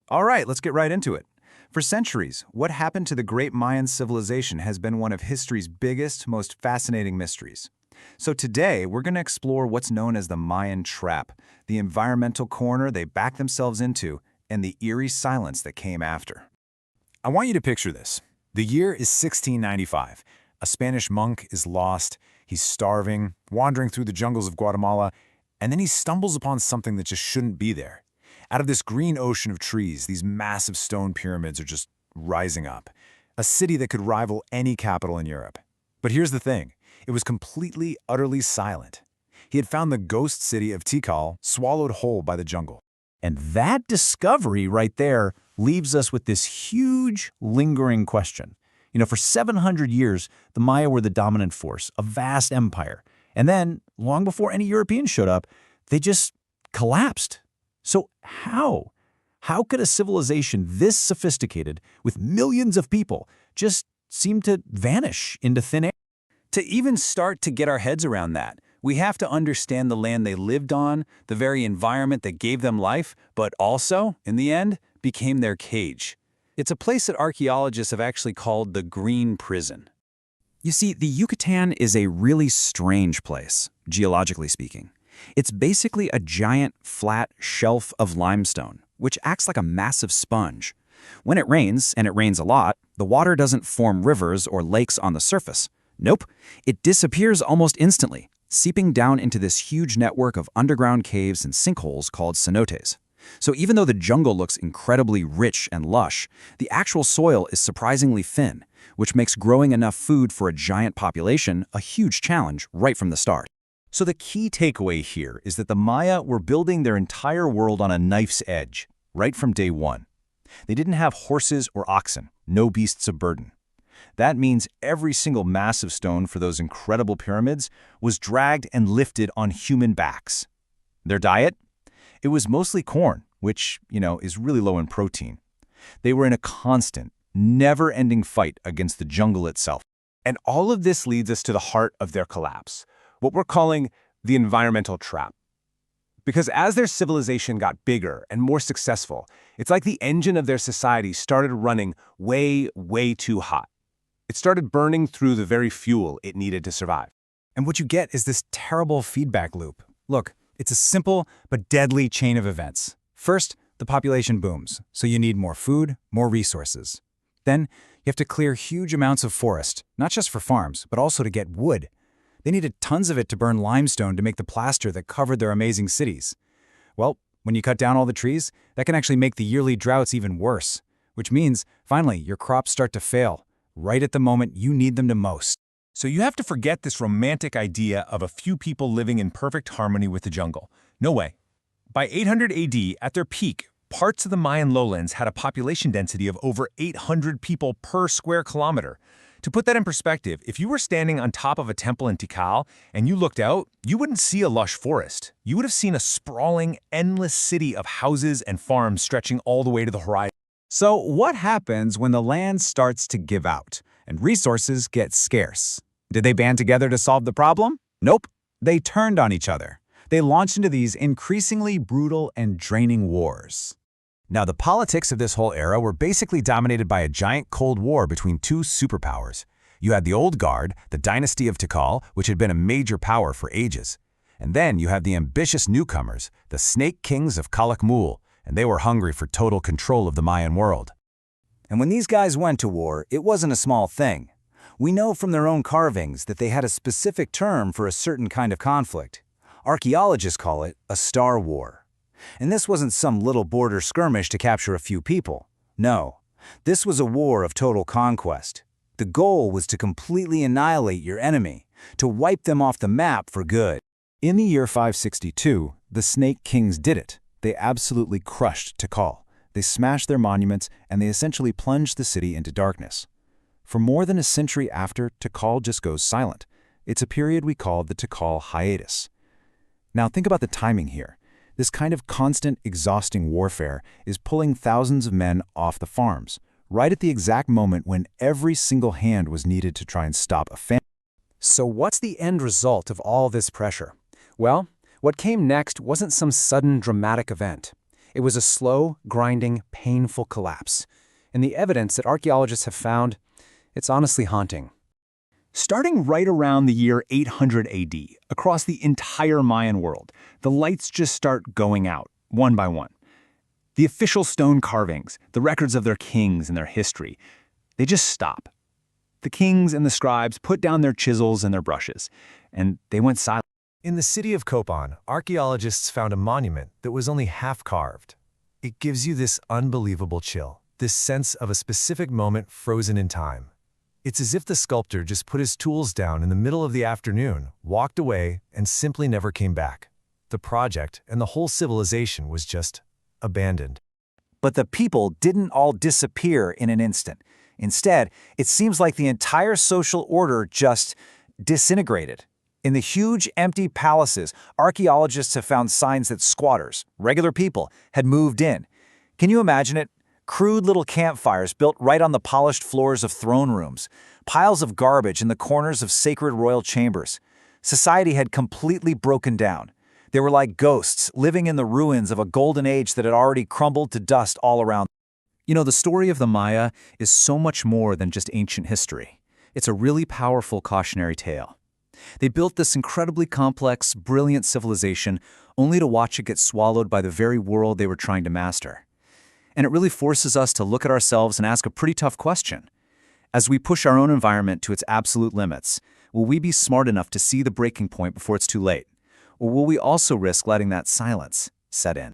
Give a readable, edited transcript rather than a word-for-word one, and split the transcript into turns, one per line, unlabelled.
All right, let's get right into it. For centuries, what happened to the great Mayan civilization has been one of history's biggest, most fascinating mysteries. So today, we're going to explore what's known as the Mayan trap, the environmental corner they backed themselves into, and the eerie silence that came after. I want you to picture this. The year is 1695. A Spanish monk is lost, he's starving, wandering through the jungles of Guatemala, and then he stumbles upon something that just shouldn't be there. Out of this green ocean of trees, these massive stone pyramids are just rising up. A city that could rival any capital in Europe. But here's the thing. It was completely, utterly silent. He had found the ghost city of Tikal swallowed whole by the jungle.
And that discovery right there leaves us with this huge, lingering question. For 700 years, the Maya were the dominant force, a vast empire. And then, long before any Europeans showed up, they just collapsed. So how? How could a civilization this sophisticated, with millions of people, just seem to vanish into thin air?
To even start to get our heads around that, we have to understand the land they lived on, the very environment that gave them life, but also, in the end, became their cage. It's a place that archaeologists have actually called the Green Prison.
You see, the Yucatan is a really strange place, geologically speaking. It's basically a giant, flat shelf of limestone, which acts like a massive sponge. When it rains, and it rains a lot, the water doesn't form rivers or lakes on the surface. Nope, it disappears almost instantly, seeping down into this huge network of underground caves and sinkholes called cenotes. So even though the jungle looks incredibly rich and lush, the actual soil is surprisingly thin, which makes growing enough food for a giant population a huge challenge right from the start.
So the key takeaway here is that the Maya were building their entire world on a knife's edge, right from day one. They didn't have horses or oxen, no beasts of burden. That means every single massive stone for those incredible pyramids was dragged and lifted on human backs. Their diet? It was mostly corn, which, is really low in protein. They were in a constant, never-ending fight against the jungle itself. And all of this leads us to the heart of their collapse, what we're calling the environmental trap. Because as their civilization got bigger and more successful, it's like the engine of their society started running way, way too hot. It started burning through the very fuel it needed to survive. And what you get is this terrible feedback loop. Look, it's a simple but deadly chain of events. First, the population booms, so you need more food, more resources. Then, you have to clear huge amounts of forest, not just for farms, but also to get wood. They needed tons of it to burn limestone to make the plaster that covered their amazing cities. Well, when you cut down all the trees, that can actually make the yearly droughts even worse, which means, finally, your crops start to fail, right at the moment you need them the most. So you have to forget this romantic idea of a few people living in perfect harmony with the jungle. No way. By 800 AD, at their peak, parts of the Mayan lowlands had a population density of over 800 people per square kilometer. To put that in perspective, if you were standing on top of a temple in Tikal and you looked out, you wouldn't see a lush forest. You would have seen a sprawling, endless city of houses and farms stretching all the way to the horizon.
So what happens when the land starts to give out and resources get scarce? Did they band together to solve the problem? Nope. They turned on each other. They launched into these increasingly brutal and draining wars.
Now, the politics of this whole era were basically dominated by a giant Cold War between two superpowers. You had the Old Guard, the dynasty of Tikal, which had been a major power for ages. And then you had the ambitious newcomers, the Snake Kings of Calakmul, and they were hungry for total control of the Mayan world.
And when these guys went to war, it wasn't a small thing. We know from their own carvings that they had a specific term for a certain kind of conflict. Archaeologists call it a star war. And this wasn't some little border skirmish to capture a few people. No, this was a war of total conquest. The goal was to completely annihilate your enemy, to wipe them off the map for good.
In the year 562, the Snake Kings did it. They absolutely crushed Tikal. They smashed their monuments, and they essentially plunged the city into darkness. For more than a century after, Tikal just goes silent. It's a period we call the Tikal hiatus. Now think about the timing here. This kind of constant, exhausting warfare is pulling thousands of men off the farms, right at the exact moment when every single hand was needed to try and stop a famine.
So what's the end result of all this pressure? Well, what came next wasn't some sudden dramatic event. It was a slow, grinding, painful collapse. And the evidence that archaeologists have found, it's honestly haunting.
Starting right around the year 800 AD, across the entire Mayan world, the lights just start going out, one by one. The official stone carvings, the records of their kings and their history, they just stop. The kings and the scribes put down their chisels and their brushes, and they went silent.
In the city of Copan, archaeologists found a monument that was only half carved. It gives you this unbelievable chill, this sense of a specific moment frozen in time. It's as if the sculptor just put his tools down in the middle of the afternoon, walked away, and simply never came back. The project and the whole civilization was just abandoned.
But the people didn't all disappear in an instant. Instead, it seems like the entire social order just disintegrated. In the huge, empty palaces, archaeologists have found signs that squatters, regular people, had moved in. Can you imagine it? Crude little campfires built right on the polished floors of throne rooms, piles of garbage in the corners of sacred royal chambers. Society had completely broken down. They were like ghosts living in the ruins of a golden age that had already crumbled to dust all around.
You know, the story of the Maya is so much more than just ancient history. It's a really powerful cautionary tale. They built this incredibly complex, brilliant civilization only to watch it get swallowed by the very world they were trying to master. And it really forces us to look at ourselves and ask a pretty tough question. As we push our own environment to its absolute limits, will we be smart enough to see the breaking point before it's too late? Or will we also risk letting that silence set in?